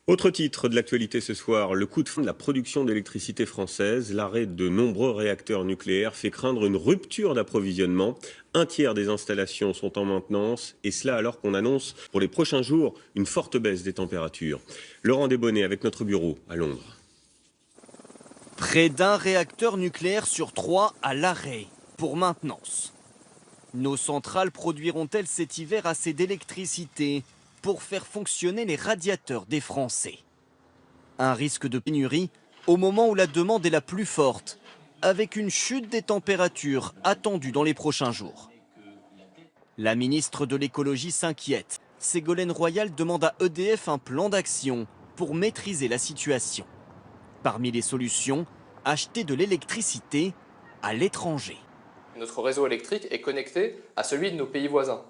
Autre titre de l'actualité ce soir, le coup de frein de la production d'électricité française. L'arrêt de nombreux réacteurs nucléaires fait craindre une rupture d'approvisionnement. Un tiers des installations sont en maintenance et cela alors qu'on annonce pour les prochains jours une forte baisse des températures. Laurent Desbonnets avec notre bureau à Londres. Près d'un réacteur nucléaire sur 3 à l'arrêt pour maintenance. Nos centrales produiront-elles cet hiver assez d'électricité pour faire fonctionner les radiateurs des Français? Un risque de pénurie au moment où la demande est la plus forte, avec une chute des températures attendue dans les prochains jours. La ministre de l'écologie s'inquiète. Ségolène Royal demande à EDF un plan d'action pour maîtriser la situation. Parmi les solutions, acheter de l'électricité à l'étranger. Notre réseau électrique est connecté à celui de nos pays voisins,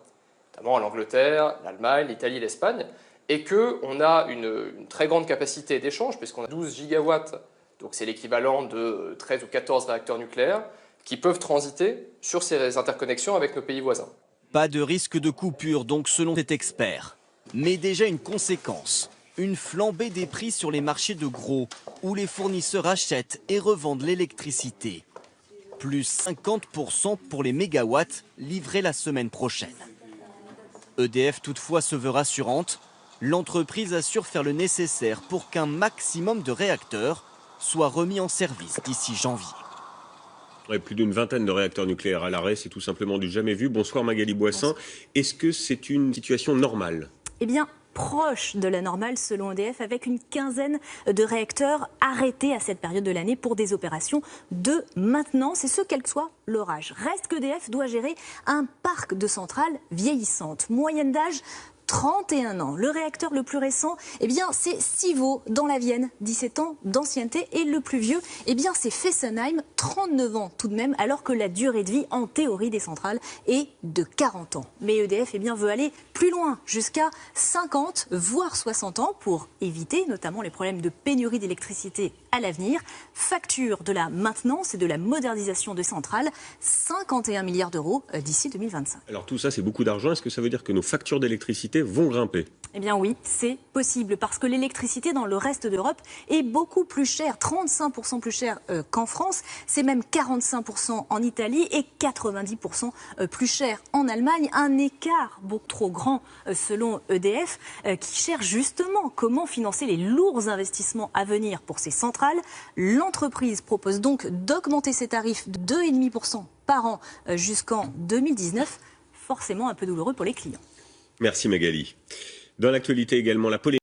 notamment l'Angleterre, l'Allemagne, l'Italie, l'Espagne, et qu'on a une très grande capacité d'échange, puisqu'on a 12 gigawatts, donc c'est l'équivalent de 13 ou 14 réacteurs nucléaires, qui peuvent transiter sur ces interconnexions avec nos pays voisins. Pas de risque de coupure donc selon cet expert, mais déjà une conséquence. Une flambée des prix sur les marchés de gros, où les fournisseurs achètent et revendent l'électricité. Plus 50% pour les mégawatts livrés la semaine prochaine. EDF toutefois se veut rassurante. L'entreprise assure faire le nécessaire pour qu'un maximum de réacteurs soient remis en service d'ici janvier. Ouais, plus d'une vingtaine de réacteurs nucléaires à l'arrêt, c'est tout simplement du jamais vu. Bonsoir Magali Boissin. Est-ce que c'est une situation normale ? Eh bien, proche de la normale selon EDF, avec une quinzaine de réacteurs arrêtés à cette période de l'année pour des opérations de maintenance, et ce quel que soit leur âge. Reste qu'EDF doit gérer un parc de centrales vieillissantes, moyenne d'âge 31 ans. Le réacteur le plus récent, eh bien, c'est Civaux dans la Vienne, 17 ans d'ancienneté. Et le plus vieux, eh bien, c'est Fessenheim, 39 ans tout de même, alors que la durée de vie, en théorie, des centrales est de 40 ans. Mais EDF, eh bien, veut aller plus loin, jusqu'à 50, voire 60 ans, pour éviter notamment les problèmes de pénurie d'électricité à l'avenir. Facture de la maintenance et de la modernisation de centrales, 51 milliards d'euros d'ici 2025. Alors tout ça, c'est beaucoup d'argent. Est-ce que ça veut dire que nos factures d'électricité vont grimper ? Eh bien oui, c'est possible parce que l'électricité dans le reste d'Europe est beaucoup plus chère, 35% plus chère qu'en France. C'est même 45% en Italie et 90% plus cher en Allemagne. Un écart beaucoup trop grand selon EDF qui cherche justement comment financer les lourds investissements à venir pour ces centrales. L'entreprise propose donc d'augmenter ses tarifs de 2,5% par an jusqu'en 2019. Forcément un peu douloureux pour les clients. Merci Magali. Dans l'actualité également, la polémique.